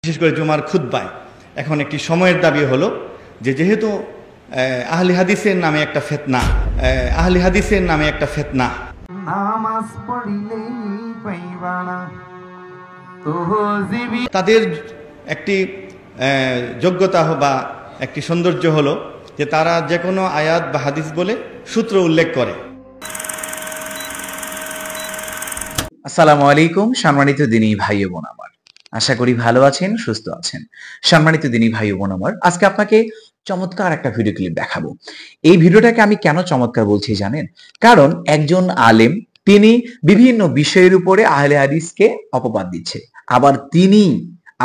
বিশেষ করে জুমার খুতবায় এখন একটি সময়ের দাবি হলো যে যেহেতু আহলে হাদিসের নামে একটা ফিতনা নামাজ পড়িলেই পাইবা না তাদের একটি যোগ্যতা বা একটি সৌন্দর্য হলো যে তারা যে কোনো আয়াত বা হাদিস বলে সূত্র উল্লেখ করে। আসসালামু আলাইকুম সম্মানিত দিনী ভাই ও বোন আমার, আশা করি ভালো আছেন, সুস্থ আছেন। সম্মানিত দিনী ভাই ও বোন আমার, আজকে আপনাকে চমৎকার একটা ভিডিও ক্লিপ দেখাবো। এই ভিডিওটাকে আমি কেন চমৎকার বলছি জানেন? কারণ একজন আলেম তিনি বিভিন্ন বিষয়ের উপরে আহলে হাদিসকে অপবাদ দিচ্ছে,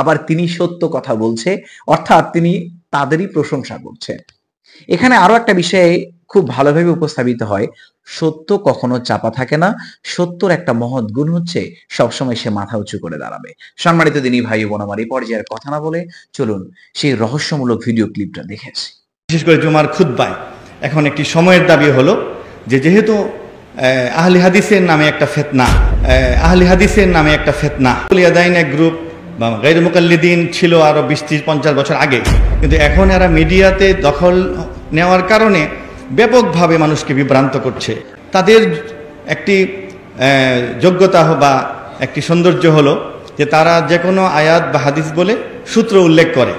আবার তিনি সত্য কথা বলছে, অর্থাৎ তিনি তাদেরই প্রশংসা করছে। এখানে আরো একটা বিষয়ে খুব ভালোভাবে উপস্থাপিত হয়, সত্য কখনো চাপা থাকে না। সত্যর একটা মহৎ গুণ হচ্ছে সবসময় সে মাথা উঁচু করে দাঁড়াবে। সম্মানিত দিনী ভাই বোন আমার, এই পর্যায়ের কথা না বলে চলুন সেই রহস্যমূলক ভিডিও ক্লিপটা দেখে আসি। বিশেষ করে জুমার খুতবায় এখন একটি সময়ের দাবি হলো যে যেহেতু আহলে হাদিসের নামে একটা ফিতনা লিয়াদাইন এক গ্রুপ বা গায়র মুকাল্লিদিন ছিল আরো 20-30-50 বছর আগে, কিন্তু এখন এরা মিডিয়াতে দখল নেওয়ার কারণে ব্যাপকভাবে মানুষকে বিভ্রান্ত করছে। তাদের একটি যোগ্যতা বা একটি সৌন্দর্য হলো যে তারা যে কোনো আয়াত বা হাদিস বলে সূত্র উল্লেখ করে।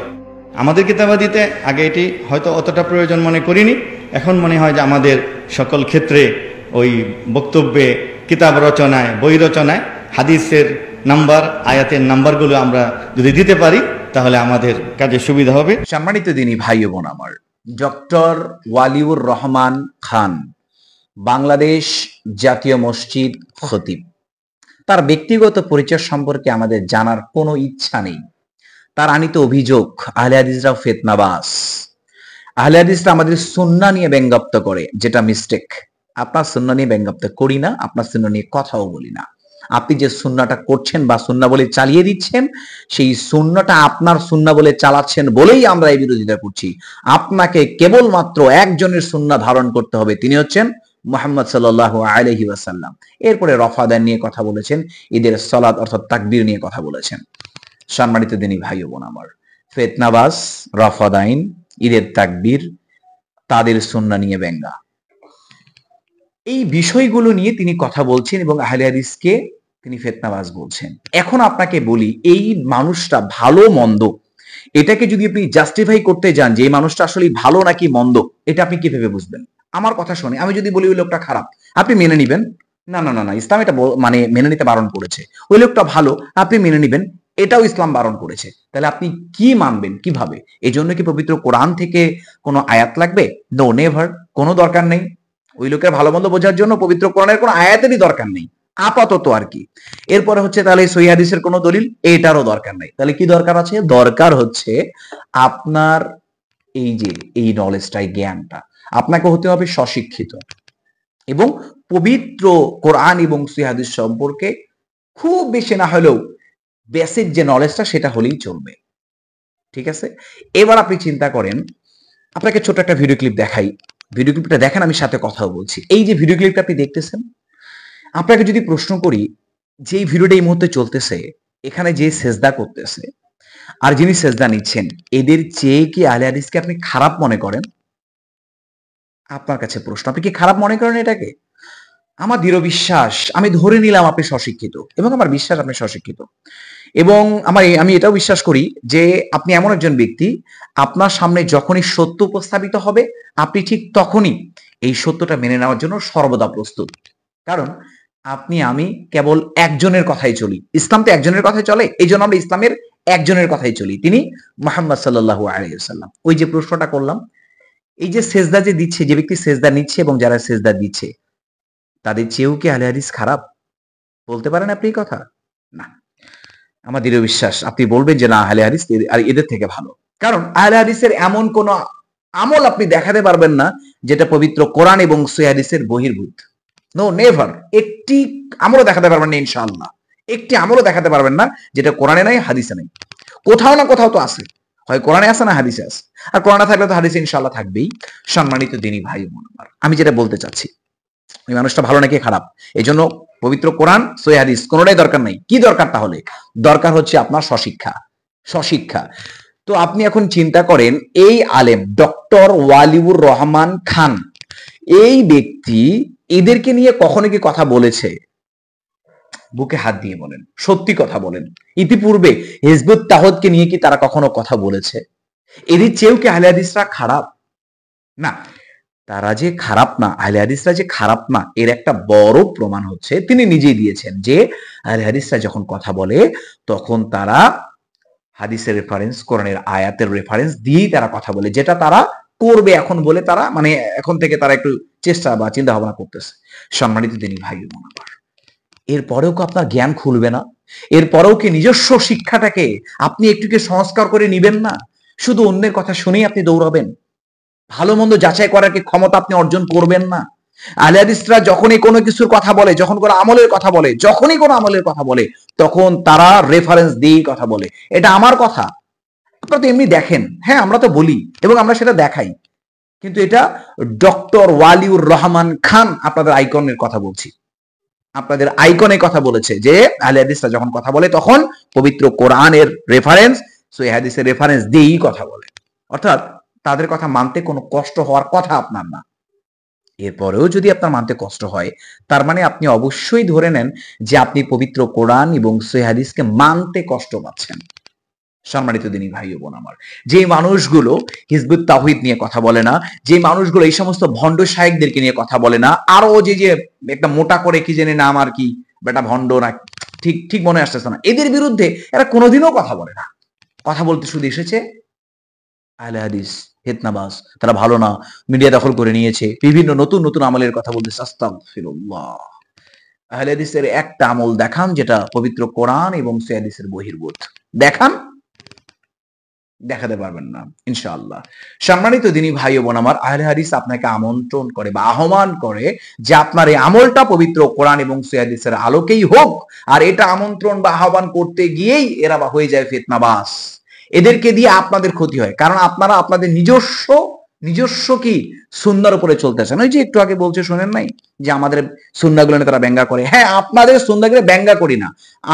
আমাদের কিতাবাদিতে আগে এটি হয়তো অতটা প্রয়োজন মনে করিনি, এখন মনে হয় যে আমাদের সকল ক্ষেত্রে ওই বক্তব্যে, কিতাব রচনায়, বই রচনায় হাদিসের নাম্বার, আয়াতের নাম্বারগুলো আমরা যদি দিতে পারি তাহলে আমাদের কাজে সুবিধা হবে। সম্মানিত দিনী ভাই ও বোন আমার, ডক্টর ওয়ালিউর রহমান খান, বাংলাদেশ জাতীয় মসজিদ খতিব, তার ব্যক্তিগত পরিচয় সম্পর্কে আমাদের জানার কোনো ইচ্ছা নেই। তার আনিত অভিযোগ আহলে হাদিসরা ফিতনাবাজ, আহলে হাদিসরা আমাদের সুন্নাহ নিয়ে ব্যঙ্গাত্ব করে, যেটা মিস্টেক। আপনার সুন্নাহ নিয়ে ব্যঙ্গাত্ব করি না, আপনার সুন্নাহ নিয়ে কথাও বলি না। আপনি যে সুন্নাহটা করছেন বা সুন্নাহ বলে চালিয়ে দিচ্ছেন, সেই সুন্নাহটা আপনার সুন্নাহ বলে চালাচ্ছেন বলেই আমরা এই বিরোধিতা করছি। আপনাকে কেবলমাত্র একজনের সুন্নাহ ধারণ করতে হবে, তিনি হচ্ছেন মুহাম্মদ সাল্লাল্লাহু আলাইহি ওয়াসাল্লাম। এরপরে রফাদান নিয়ে কথা বলেছেন, ঈদের সালাত অর্থাৎ তাকবীর নিয়ে কথা বলেছেন। সম্মানিত দিনী ভাই ও বোন আমার, ফিতনাবাজ, রফাদাইন, ঈদের তাকবীর, তাদের সুন্নাহ নিয়ে ব্যঙ্গা, এই বিষয়গুলো নিয়ে তিনি কথা বলছেন এবং আহলে হাদিসকে তিনি ফিতনাবাজ বলছেন। এখন আপনাকে বলি, এই মানুষটা ভালো মন্দ এটাকে যদি আপনি জাস্টিফাই করতে যান যে এই মানুষটা আসলে ভালো নাকি মন্দ, এটা আপনি কিভাবে বুঝবেন? আমার কথা শুনে আমি যদি বলি ওই লোকটা খারাপ, আপনি মেনে নিবেন? না না না না, ইসলাম এটা মানে মেনে নিতে বারণ করেছে। ওই লোকটা ভালো, আপনি মেনে নিবেন, এটাও ইসলাম বারণ করেছে। তাহলে আপনি কি মানবেন, কিভাবে? এই জন্য কি পবিত্র কোরআন থেকে কোনো আয়াত লাগবে? নো, নেভার, কোনো দরকার নেই। ওই লোকের ভালো মন্দ বোঝার জন্য পবিত্র কোরআনের কোনো আয়াতেরই দরকার নেই আপাতত আর কি। এরপরে হচ্ছে তাহলে সহিহ হাদিসের কোনো দলিল, এটারও দরকার নেই। তাহলে কি দরকার আছে? দরকার হচ্ছে আপনার এই যে এই নলেজটাই, জ্ঞানটা আপনাকে হতে হবে স্বশিক্ষিত এবং পবিত্র কোরআন এবং সহিহ হাদিস সম্পর্কে খুব বেশি না হলেও বেসিক যে নলেজটা সেটা হলেই চলবে। ঠিক আছে? এবার আপনি চিন্তা করেন, আপনাকে ছোট একটা ভিডিও ক্লিপ দেখাই। ভিডিও ক্লিপটা দেখেন, আমি সাথে কথাও বলছি। এই যে ভিডিও ক্লিপটা আপনি দেখতেছেন, আপনাকে যদি প্রশ্ন করি যে এই ভিডিওটা এই মুহূর্তে চলতেছে, এখানে যে সেজদা করতেছে আর যিনি সেজদা নিচ্ছেন, এদের চেয়ে কি আহলে হাদিসকে আপনি খারাপ মনে করেন? আপনার কাছে প্রশ্ন, আপনি কি খারাপ মনে করেন এটাকে? আমার দৃঢ় বিশ্বাস, আমি ধরে নিলাম আপনি স্বশিক্ষিত এবং আমার বিশ্বাস আপনি স্বশিক্ষিত এবং আমি এটাও বিশ্বাস করি যে আপনি এমন একজন ব্যক্তি, আপনার সামনে যখনই সত্য উপস্থাপিত হবে আপনি ঠিক তখনই এই সত্যটা মেনে নেওয়ার জন্য সর্বদা প্রস্তুত। কারণ আমি কেবল একজনের কথাই চলি, ইসলাম তো একজনের কথাই চলে, এই জন্য আমরা ইসলামের একজনের কথাই চলি, তিনি মুহাম্মদ সাল্লাল্লাহু আলাইহি ওয়াসাল্লাম। ওই যে প্রশ্নটা করলাম, এই যে সেজদা যে দিচ্ছে, যে ব্যক্তি সেজদা নিচ্ছে এবং যারা সেজদা দিচ্ছে, তাদের চেয়েও কি আহলে হাদিস খারাপ? বলতে পারেন আপনি এই কথা? না, আমার দৃঢ় বিশ্বাস আপনি বলবেন যে না, আহলে হাদিস আর এদের থেকে ভালো। কারণ আহলে হাদিসের এমন কোন আমল আপনি দেখাতে পারবেন না যেটা পবিত্র কোরআন এবং সহিহ হাদিসের বহির্ভূত। No, never. একটি আমলও দেখাতে পারবেন না, ইনশাআল্লাহ একটি আমলও দেখাতে পারবেন না যেটা কোরআনে নাই, হাদিসে নাই। কোথাও না কোথাও তো আছে, হয় কোরআনে আছে না হাদিসে আছে, আর কোরআনে থাকলে তো হাদিসে ইনশাআল্লাহ থাকবেই। সম্মানিত দিনী ভাই বোন আমার, আমি যেটা বলতে চাচ্ছি, ওই মানুষটা ভালো নাকি খারাপ, এই জন্য পবিত্র কোরআন সহিহ হাদিস কোনোটাই দরকার নাই। কি দরকার তাহলে? দরকার হচ্ছে আপনার স্বশিক্ষা। স্বশিক্ষা। তো আপনি এখন চিন্তা করেন, এই আলেম ডক্টর ওয়ালিউর রহমান খান, এই ব্যক্তি এদেরকে নিয়ে কখনো কি কথা বলেছে? বুকে হাত দিয়ে বলেন, সত্যি কথা বলেন। ইতিপূর্বে হিজবুত তাহদকে নিয়ে কি তারা কখনো কথা বলেছে? এদের চেয়েও কি আহলে হাদিসরা খারাপ? না, তারা যে খারাপ না, আহলে হাদিসরা যে খারাপ না, এর একটা বড় প্রমাণ হচ্ছে তিনি নিজেই দিয়েছেন যে আহলে হাদিসরা যখন কথা বলে তখন তারা হাদিসের রেফারেন্স, কোরআনের আয়াতের রেফারেন্স দিয়েই তারা কথা বলে, যেটা তারা করবে এখন বলে তারা মানে এখন থেকে তারা একটু চেষ্টা বা চিন্তা ভাবনা করতেছে। সম্মানিত দিনী ভাই বোন আমার, এরপরেও কি আপনার জ্ঞান খুলবে না? এরপরেও কি নিজস্ব শিক্ষাটাকে আপনি একটুকে সংস্কার করে নিবেন না? শুধু অন্যের কথা শুনেই আপনি দৌড়াবেন? ভালো মন্দ যাচাই করার কি ক্ষমতা আপনি অর্জন করবেন না? আহলে হাদিসরা যখনই কোনো কিছুর কথা বলে, যখন কোনো আমলের কথা বলে, যখনই কোনো আমলের কথা বলে, তখন তারা রেফারেন্স দিয়েই কথা বলে। এটা আমার কথা, আপনারা তো এমনি দেখেন। হ্যাঁ, আমরা তো বলি এবং আমরা সেটা দেখাই, কিন্তু এটা ডক্টর ওয়ালিউর রহমান খান আপনাদের আইকনের কথা বলছি, আপনাদের আইকনে কথা বলেছে যে আহলে হাদিসরা যখন কথা বলে তখন পবিত্র কোরআনের রেফারেন্স, সহিহ হাদিসের রেফারেন্স দিয়েই কথা বলে। অর্থাৎ তাদের কথা মানতে কোনো কষ্ট হওয়ার কথা আপনার না। এরপরেও যদি আপনার মানতে কষ্ট হয়, তার মানে আপনি অবশ্যই ধরে নেন যে আপনি পবিত্র কোরআন এবং সহিহ হাদিসকে মানতে কষ্ট পাচ্ছেন। সম্মানিত দিনী ভাই ও বোন আমার, যে মানুষগুলো হিজবুত তাওহীদ নিয়ে কথা বলে না, যে মানুষগুলো এই সমস্ত ভণ্ড শায়েখদেরকে নিয়ে কথা বলে না, আরো যে যে একটা মোটা করে কি জানি নাম আর কি, বেটা ভণ্ড না, ঠিক ঠিক মনে আসতেছে না, এদের বিরুদ্ধে এরা কোনোদিনও কথা বলে না। কথা বলতে শুধু এসেছে আহলে হাদিস হেতনাবাস, তারা ভালো না, মিডিয়া দখল করে নিয়েছে, বিভিন্ন নতুন নতুন আমলের কথা বলতেছে। আস্তাগফিরুল্লাহ। আহলে হাদিসের একটা আমল দেখান যেটা পবিত্র কোরআন এবং সহিহ হাদিসের বহির্ভূত, দেখান। দেখাতে পারবেন না ইনশাআল্লাহ। সম্মানিত দিনী ভাই ও বোন আমার, আহলে হাদিস আপনাকে আমন্ত্রণ করে বা আহ্বান করে যে আপনার এই আমলটা পবিত্র কোরআন এবং সহিহ হাদিসের আলোকেই হোক। আর এটা আমন্ত্রণ বা আহ্বান করতে গিয়েই এরা বা হয়ে যায় ফিতনাবাস, এদেরকে দিয়ে আপনাদের ক্ষতি হয়, কারণ আপনারা আপনাদের নিজস্ব কি সুন্নাহর উপরে চলতেছেন। ওই যে একটু আগে বলছে শোনেন নাই যে আমাদের সুন্নাহগুলো নিয়ে তারা ব্যঙ্গা করে। হ্যাঁ, আপনাদের সুন্নাহগুলো ব্যঙ্গা করি না,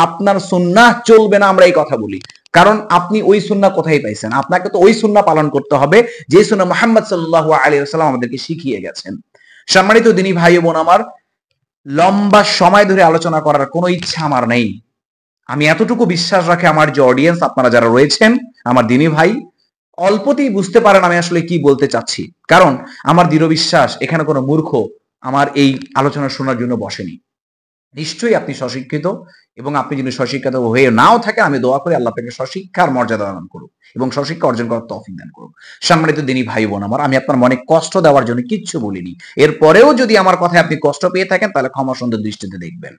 আপনার সুন্নাহ চলবে না আমরা এই কথা বলি, কারণ আপনি ওই সুন্নাহ কোথায় পাইছেন? আপনাকে তো ওই সুন্নাহ পালন করতে হবে যে সুন্নাহ মুহাম্মদ সাল্লাল্লাহু আলাইহি ওয়াসাল্লাম আমাদেরকে শিখিয়ে গেছেন। সম্মানিত দিনী ভাই ও বোন আমার, লম্বা সময় ধরে আলোচনা করার কোনো ইচ্ছা আমার নেই। আমি এতটুকু বিশ্বাস রাখি আমার যে অডিয়েন্স আপনারা যারা রয়েছেন আমার দিনী ভাই, অল্পতেই বুঝতে পারেন আমি আসলে কি বলতে চাচ্ছি, কারণ আমার দৃঢ় বিশ্বাস এখানে কোনো মূর্খ আমার এই আলোচনা শোনার জন্য বসেনি। নিশ্চয়ই আপনি স্বশিক্ষিত, এবং আপনি যদি স্বশিক্ষিত হয়ে নাও থাকেন, আমি দোয়া করি আল্লাহ আপনাকে স্বশিক্ষার মর্যাদা দান করুক এবং স্বশিক্ষা অর্জন করার তৌফিক দান করুক। সম্মানিত দিনী ভাই বোন আমার, আমি আপনার মনে কষ্ট দেওয়ার জন্য কিচ্ছু বলিনি। এরপরেও যদি আমার কথায় আপনি কষ্ট পেয়ে থাকেন তাহলে ক্ষমা সুন্দর দৃষ্টিতে দেখবেন।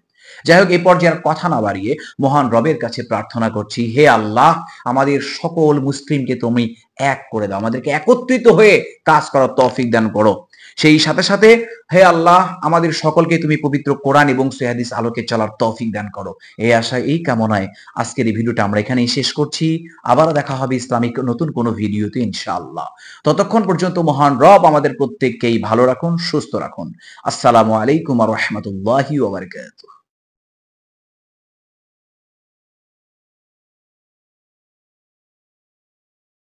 যাই হোক, এই পর্যায়ে আর কথা না বাড়িয়ে মহান রবের কাছে প্রার্থনা করছি, হে আল্লাহ, আমাদের সকল মুসলিমকে তুমি এক করে দাও, আমাদেরকে একত্রিত হয়ে কাজ করার তৌফিক দান করো। সেই সাথে সাথে হে আল্লাহ, আমাদের সকলকে তুমি পবিত্র কোরআন এবং সহিহ হাদিস আলোকে চলার তৌফিক দান করো। এই আশায়, এই কামনায় আজকের এই ভিডিওটা আমরা এখানেই শেষ করছি। আবার দেখা হবে ইসলামিক নতুন কোনো ভিডিওতে ইনশাআল্লাহ। ততক্ষণ পর্যন্ত মহান রব আমাদের প্রত্যেককেই ভালো রাখুন, সুস্থ রাখুন। আসসালামু আলাইকুম ওয়া রাহমাতুল্লাহি ওয়া বারাকাতুহু।